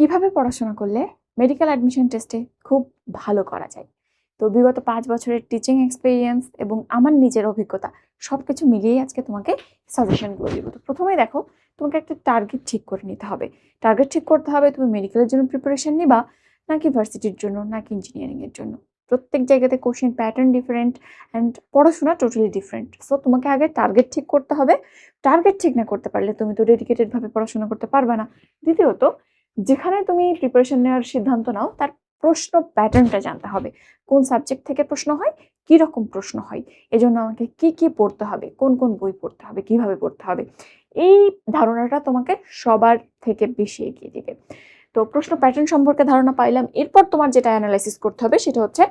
কিভাবে পড়াশোনা করলে মেডিকেল অ্যাডমিশন টেস্টে খুব ভালো করা যায়। তো বিগত 5 বছরের টিচিং এক্সপেরিয়েন্স এবং আমার নিজের অভিজ্ঞতা সবকিছু মিলিয়েই আজকে তোমাকে সাজেশনগুলো দিব। তো প্রথমেই দেখো, তোমাকে একটা টার্গেট ঠিক করে নিতে হবে। টার্গেট ঠিক করতে হবে তুমি মেডিকেলের জন্য প্রিপারেশন নিবা, নাকি ভার্সিটির জন্য, নাকি ইঞ্জিনিয়ারিংয়ের জন্য। প্রত্যেক জায়গাতে কোশ্চেন প্যাটার্ন ডিফারেন্ট অ্যান্ড পড়াশোনা টোটালি ডিফারেন্ট। সো তোমাকে আগে টার্গেট ঠিক করতে হবে। টার্গেট ঠিক না করতে পারলে তুমি তো ডেডিকেটেডভাবে পড়াশোনা করতে পারবে না। দ্বিতীয়ত, যেখানে তুমি প্রিপারেশন নেওয়ার সিদ্ধান্ত নাও তার প্রশ্ন প্যাটার্নটা জানতে হবে। কোন সাবজেক্ট থেকে প্রশ্ন হয়, কি রকম প্রশ্ন হয়, এজন্য আমাকে কি কি পড়তে হবে, কোন কোন বই পড়তে হবে, কিভাবে পড়তে হবে, এই ধারণাটা তোমাকে সবার থেকে বেশি এগিয়ে দিবে। তো প্রশ্ন প্যাটার্ন সম্পর্কে ধারণা পাইলাম। এরপর তোমার যেটা অ্যানালাইসিস করতে হবে সেটা হচ্ছে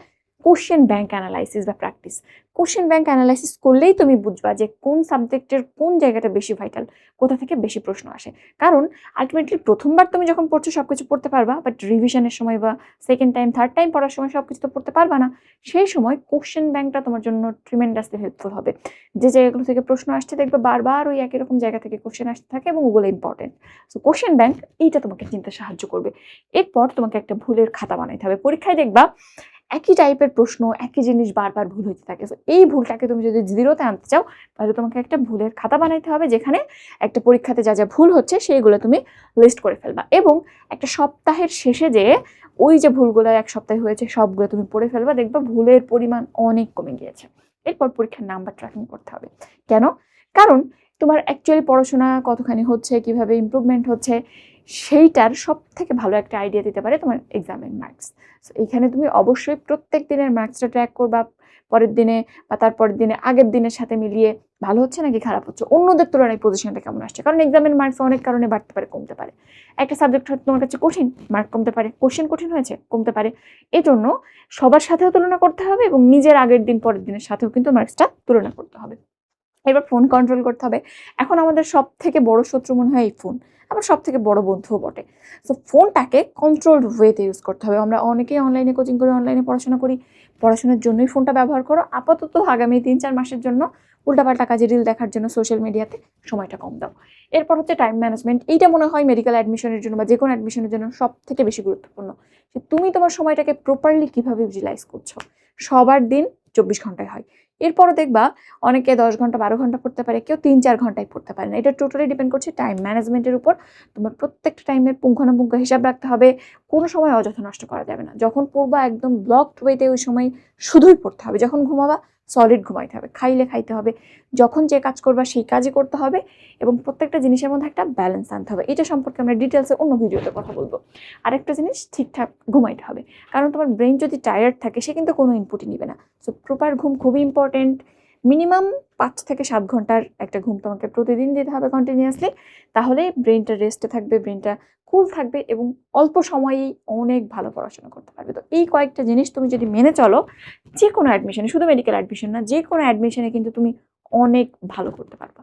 কোশ্চেন ব্যাংক অ্যানালাইসিস বা প্র্যাকটিস। কোশ্চেন ব্যাংক অ্যানালাইসিস করলেই তুমি বুঝবা যে কোন সাবজেক্টের কোন জায়গাটা বেশি ভাইটাল, কোথা থেকে বেশি প্রশ্ন আসে। কারণ আলটিমেটলি প্রথমবার তুমি যখন পড়ছো সবকিছু পড়তে পারবা, বাট রিভিশনের সময় বা সেকেন্ড টাইম থার্ড টাইম পড়ার সময় সবকিছু তো পড়তে পারবা না। সেই সময় কোশ্চেন ব্যাংকটা তোমার জন্য ট্রিমেন্ডাসলি হেল্পফুল হবে। যে জায়গাগুলো থেকে প্রশ্ন আসছে দেখবে বারবার ওই একই রকম জায়গা থেকে কোশ্চেন আসতে থাকে এবং ওগুলো ইম্পর্টেন্ট। সো কোশ্চেন ব্যাংক এইটা তোমাকে চিনতে সাহায্য করবে। এরপর তোমাকে একটা ভুলের খাতা বানাইতে হবে। পরীক্ষায় দেখবা একই টাইপের প্রশ্ন, একই জিনিস বারবার ভুল হইতে থাকে। সো এই ভুলটাকে তুমি যদি জিরোতে আনতে চাও তাহলে তোমাকে একটা ভুলের খাতা বানাইতে হবে, যেখানে একটা পরীক্ষাতে যা যা ভুল হচ্ছে সেইগুলো তুমি লিস্ট করে ফেলবা এবং একটা সপ্তাহের শেষে যে ওই যে ভুলগুলো এক সপ্তাহে হয়েছে সবগুলো তুমি পড়ে ফেলবা, দেখবা ভুলের পরিমাণ অনেক কমে গিয়েছে। এরপর পরীক্ষার নাম্বার ট্র্যাকিং করতে হবে। কেন? কারণ তোমার অ্যাকচুয়ালি পড়াশোনা কতখানি হচ্ছে, কিভাবে ইমপ্রুভমেন্ট হচ্ছে, সেইটার সব থেকে ভালো একটা আইডিয়া দিতে পারে তোমার এক্সামের মার্কস। সো এইখানে তুমি অবশ্যই প্রত্যেক দিনের মার্কসটা ট্র্যাক করবা, পরের দিনে বা তারপরের দিনে আগের দিনের সাথে মিলিয়ে ভালো হচ্ছে নাকি খারাপ হচ্ছে, অন্যদের তুলনায় পজিশনটা কেমন আসছে। কারণ এক্সামের মার্কস অনেক কারণে বাড়তে পারে, কমতে পারে। একটা সাবজেক্ট হয়তো তোমার কাছে কঠিন, মার্ক কমতে পারে। কোশ্চেন কঠিন হয়েছে, কমতে পারে। এই জন্য সবার সাথেও তুলনা করতে হবে এবং নিজের আগের দিন পরের দিনের সাথেও কিন্তু মার্কসটা তুলনা করতে হবে। এবার ফোন কন্ট্রোল করতে হবে। এখন আমাদের সব থেকে বড় শত্রু মনে হয় এই ফোন, আবার সব থেকে বড় বন্ধুও বটে। সো ফোনটাকে কন্ট্রোলড ওয়েতে ইউজ করতে হবে। আমরা অনেকেই অনলাইনে কোচিং করি, অনলাইনে পড়াশোনা করি, পড়াশোনার জন্যই ফোনটা ব্যবহার করো। আপাতত আগামী 3-4 মাসের জন্য উল্টাপাল্টা কাজে রিল দেখার জন্য সোশ্যাল মিডিয়াতে সময়টা কম দাও। এরপর হচ্ছে টাইম ম্যানেজমেন্ট। এইটা মনে হয় মেডিকেল অ্যাডমিশনের জন্য বা যে কোনো অ্যাডমিশনের জন্য সব থেকে বেশি গুরুত্বপূর্ণ, যে তুমি তোমার সময়টাকে প্রপারলি কিভাবে ইউটিলাইজ করছো। সবার দিন 24 ঘন্টায় হয়। এরপরও দেখবা অনেকে 10 ঘন্টা 12 ঘন্টা পড়তে পারে, কেউ 3-4 ঘন্টায় পড়তে পারে না। এটা টোটালি ডিপেন্ড করছে টাইম ম্যানেজমেন্টের উপর। তোমার প্রত্যেকটা টাইমের পুঙ্খানুপুঙ্খ হিসাব রাখতে হবে। কোনো সময় অযথা নষ্ট করা যাবে না। যখন পড়বা একদম ব্লকড ওয়েতে ওই সময় শুধুই পড়তে হবে। যখন ঘুমাবা সলিড ঘুমাইতে হবে, খাইলে খাইতে হবে, যখন যে কাজ করবা সেই কাজই করতে হবে এবং প্রত্যেকটা জিনিসের মধ্যে একটা ব্যালেন্স আনতে হবে। এটা সম্পর্কে আমরা ডিটেলসে অন্য ভিডিওতে কথা বলবো। আরেকটা জিনিস, ঠিকঠাক ঘুমাইতে হবে। কারণ তোমার ব্রেন যদি টায়ার্ড থাকে সে কিন্তু কোনো ইনপুটই নিবে না। সো প্রপার ঘুম খুবই ইম্পর্টেন্ট। মিনিমাম 5 থেকে 7 ঘন্টার একটা ঘুম তোমাকে প্রতিদিন দিতে হবে কন্টিনিউয়াসলি। তাহলে ব্রেনটা রেস্টে থাকবে, ব্রেনটা কুল থাকবে এবং অল্প সময়েই অনেক ভালো পড়াশোনা করতে পারবে। তো এই কয়েকটা জিনিস তুমি যদি মেনে চলো, যে কোনো অ্যাডমিশনে, শুধু মেডিকেল অ্যাডমিশন না, যে কোনো অ্যাডমিশনে কিন্তু তুমি অনেক ভালো করতে পারবে।